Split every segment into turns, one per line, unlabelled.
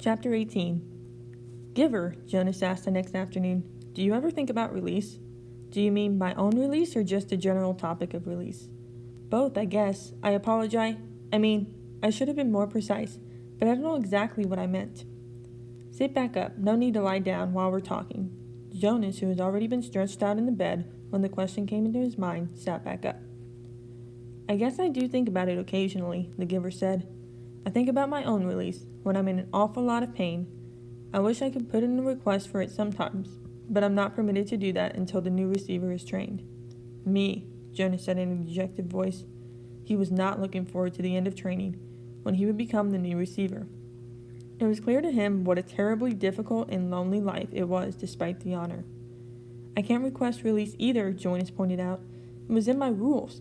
Chapter 18. Giver, Jonas asked the next afternoon, do you ever think about release? Do you mean my own release or just the general topic of release? Both, I guess. I apologize. I should have been more precise, but I don't know exactly what I meant. Sit back up. No need to lie down while we're talking. Jonas, who had already been stretched out in the bed when the question came into his mind, sat back up. I guess I do think about it occasionally, the giver said. I think about my own release, when I'm in an awful lot of pain. I wish I could put in a request for it sometimes, but I'm not permitted to do that until the new receiver is trained. Me, Jonas said in a dejected voice. He was not looking forward to the end of training, when he would become the new receiver. It was clear to him what a terribly difficult and lonely life it was despite the honor. I can't request release either, Jonas pointed out. It was in my rules.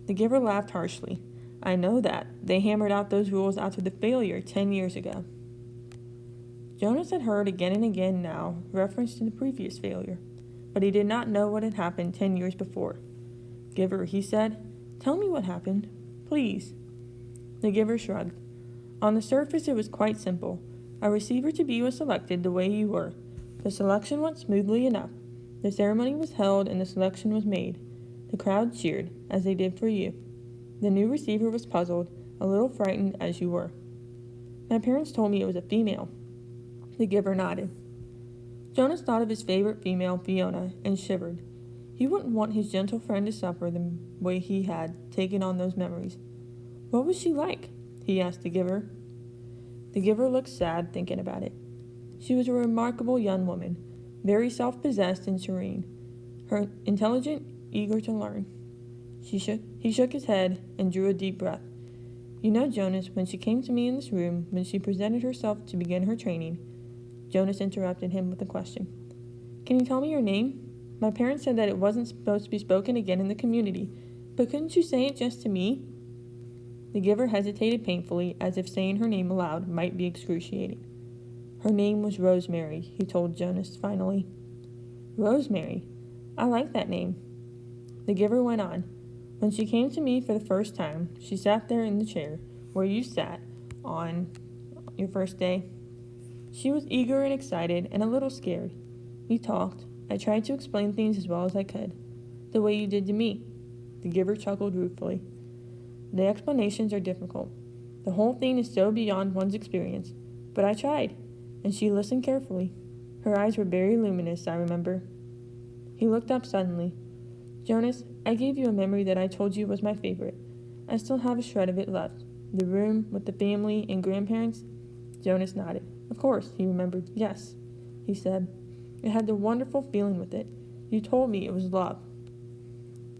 The giver laughed harshly. I know that. They hammered out those rules after the failure 10 years ago. Jonas had heard again and again now reference to the previous failure, but he did not know what had happened 10 years before. Giver, he said, tell me what happened, please. The giver shrugged. On the surface it was quite simple. A receiver to be was selected the way you were. The selection went smoothly enough. The ceremony was held and the selection was made. The crowd cheered, as they did for you. The new receiver was puzzled, a little frightened as you were. My parents told me it was a female. The giver nodded. Jonas thought of his favorite female, Fiona, and shivered. He wouldn't want his gentle friend to suffer the way he had taken on those memories. What was she like? He asked the giver. The giver looked sad thinking about it. She was a remarkable young woman, very self-possessed and serene. Her intelligent, eager to learn. He shook his head and drew a deep breath. You know, Jonas, when she came to me in this room, when she presented herself to begin her training, Jonas interrupted him with a question. Can you tell me your name? My parents said that it wasn't supposed to be spoken again in the community, but couldn't you say it just to me? The giver hesitated painfully, as if saying her name aloud might be excruciating. Her name was Rosemary, he told Jonas finally. Rosemary? I like that name. The giver went on. When she came to me for the first time, she sat there in the chair where you sat on your first day. She was eager and excited and a little scared. We talked. I tried to explain things as well as I could, the way you did to me. The giver chuckled ruefully. The explanations are difficult. The whole thing is so beyond one's experience. But I tried, and she listened carefully. Her eyes were very luminous, I remember. He looked up suddenly. Jonas, I gave you a memory that I told you was my favorite. I still have a shred of it left. The room with the family and grandparents. Jonas nodded. Of course, he remembered. Yes, he said. It had the wonderful feeling with it. You told me it was love.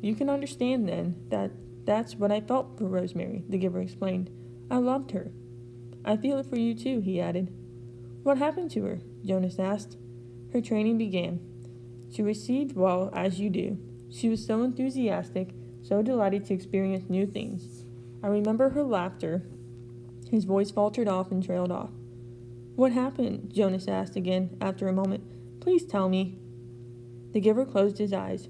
You can understand, then, that's what I felt for Rosemary, the giver explained. I loved her. I feel it for you, too, he added. What happened to her? Jonas asked. Her training began. She received well, as you do. She was so enthusiastic, so delighted to experience new things. I remember her laughter. His voice faltered off and trailed off. What happened? Jonas asked again after a moment. Please tell me. The giver closed his eyes.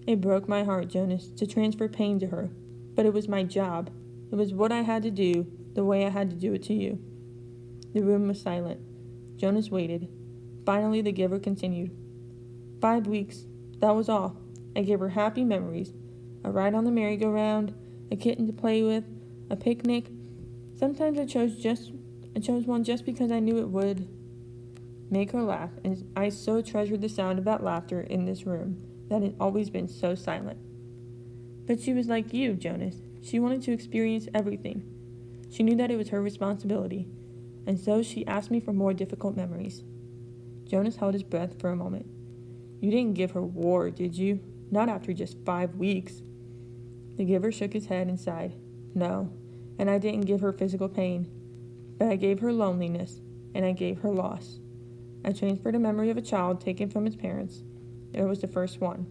It broke my heart, Jonas, to transfer pain to her. But it was my job. It was what I had to do, the way I had to do it to you. The room was silent. Jonas waited. Finally, the giver continued. 5 weeks. That was all. I gave her happy memories. A ride on the merry-go-round, a kitten to play with, a picnic. Sometimes I chose one just because I knew it would make her laugh, and I so treasured the sound of that laughter in this room that had always been so silent. But she was like you, Jonas. She wanted to experience everything. She knew that it was her responsibility, and so she asked me for more difficult memories. Jonas held his breath for a moment. You didn't give her war, did you? Not after just 5 weeks. The giver shook his head and sighed. No, and I didn't give her physical pain, but I gave her loneliness, and I gave her loss. I transferred a memory of a child taken from its parents. It was the first one.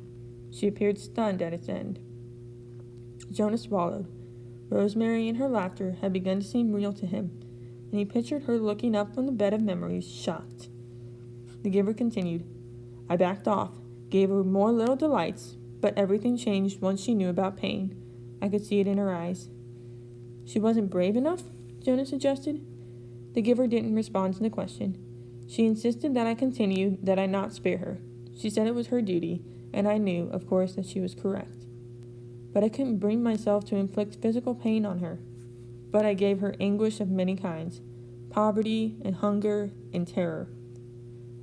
She appeared stunned at its end. Jonas swallowed. Rosemary and her laughter had begun to seem real to him, and he pictured her looking up from the bed of memories, shocked. The giver continued. I backed off, gave her more little delights, but everything changed once she knew about pain. I could see it in her eyes. She wasn't brave enough? Jonas suggested. The giver didn't respond to the question. She insisted that I continue, that I not spare her. She said it was her duty, and I knew, of course, that she was correct. But I couldn't bring myself to inflict physical pain on her. But I gave her anguish of many kinds, poverty and hunger and terror.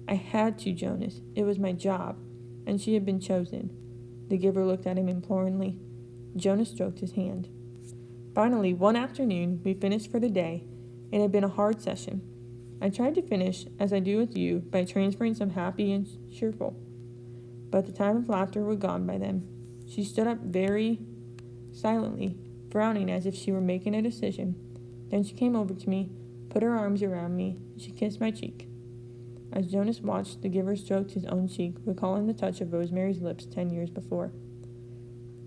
I had to, Jonas. It was my job, and she had been chosen. The giver looked at him imploringly. Jonas stroked his hand. Finally, one afternoon, we finished for the day. It had been a hard session. I tried to finish, as I do with you, by transferring some happy and cheerful. But the time of laughter were gone by then. She stood up very silently, frowning as if she were making a decision. Then she came over to me, put her arms around me, and she kissed my cheek. As Jonas watched, the giver stroked his own cheek, recalling the touch of Rosemary's lips 10 years before.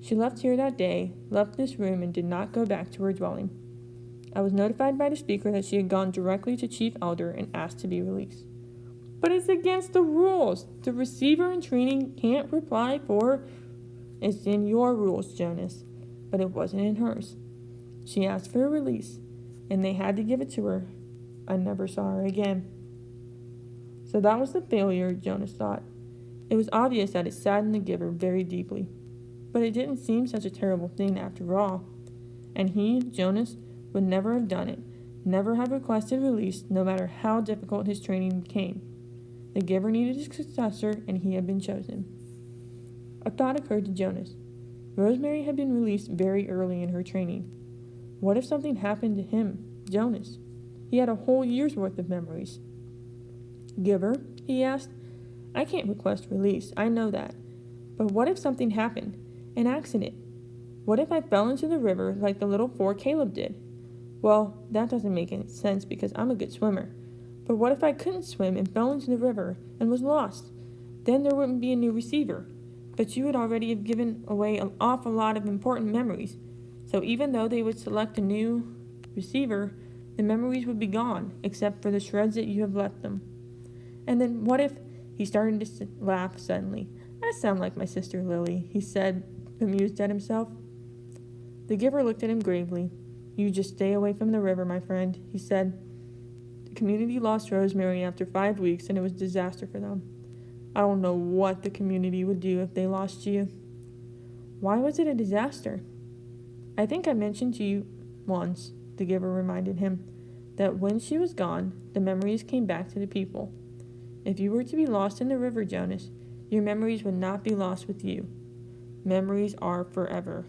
She left here that day, left this room, and did not go back to her dwelling. I was notified by the speaker that she had gone directly to Chief Elder and asked to be released. But it's against the rules. The receiver in training can't reply for... It's in your rules, Jonas, but it wasn't in hers. She asked for a release, and they had to give it to her. I never saw her again. So that was the failure, Jonas thought. It was obvious that it saddened the giver very deeply. But it didn't seem such a terrible thing after all. And he, Jonas, would never have done it, never have requested release, no matter how difficult his training became. The giver needed a successor, and he had been chosen. A thought occurred to Jonas. Rosemary had been released very early in her training. What if something happened to him, Jonas? He had a whole year's worth of memories. Giver, he asked, I can't request release, I know that. But what if something happened? An accident? What if I fell into the river like the little 4 Caleb did? Well, that doesn't make any sense because I'm a good swimmer. But what if I couldn't swim and fell into the river and was lost? Then there wouldn't be a new receiver. But you would already have given away an awful lot of important memories. So even though they would select a new receiver, the memories would be gone, except for the shreds that you have left them. And then what if... He started to laugh suddenly. I sound like my sister Lily, he said, amused at himself. The giver looked at him gravely. You just stay away from the river, my friend, he said. The community lost Rosemary after 5 weeks, and it was a disaster for them. I don't know what the community would do if they lost you. Why was it a disaster? I think I mentioned to you once, the giver reminded him, that when she was gone, the memories came back to the people. If you were to be lost in the river, Jonas, your memories would not be lost with you. Memories are forever.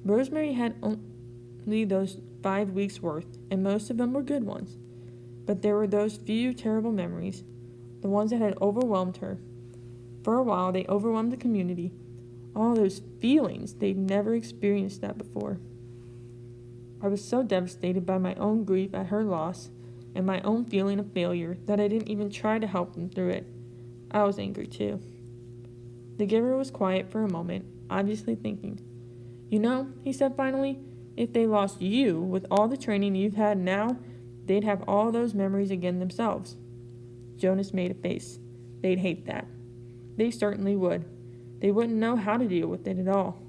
Rosemary had only those 5 weeks' worth, and most of them were good ones. But there were those few terrible memories, the ones that had overwhelmed her. For a while, they overwhelmed the community. All those feelings, they'd never experienced that before. I was so devastated by my own grief at her loss and my own feeling of failure that I didn't even try to help them through it. I was angry too. The giver was quiet for a moment, obviously thinking. You know, he said finally, if they lost you with all the training you've had now, they'd have all those memories again themselves. Jonas made a face. They'd hate that. They certainly would. They wouldn't know how to deal with it at all.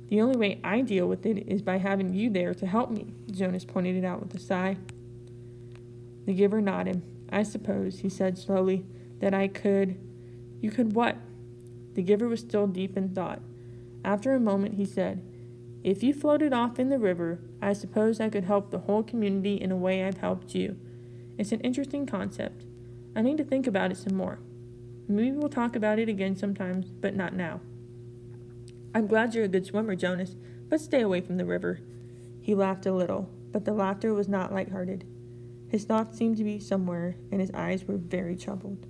The only way I deal with it is by having you there to help me, Jonas pointed it out with a sigh. The giver nodded. I suppose, he said slowly, that I could... You could what? The giver was still deep in thought. After a moment, he said, if you floated off in the river, I suppose I could help the whole community in a way I've helped you. It's an interesting concept. I need to think about it some more. Maybe we'll talk about it again sometimes, but not now. I'm glad you're a good swimmer, Jonas, but stay away from the river. He laughed a little, but the laughter was not lighthearted. His thoughts seemed to be somewhere, and his eyes were very troubled.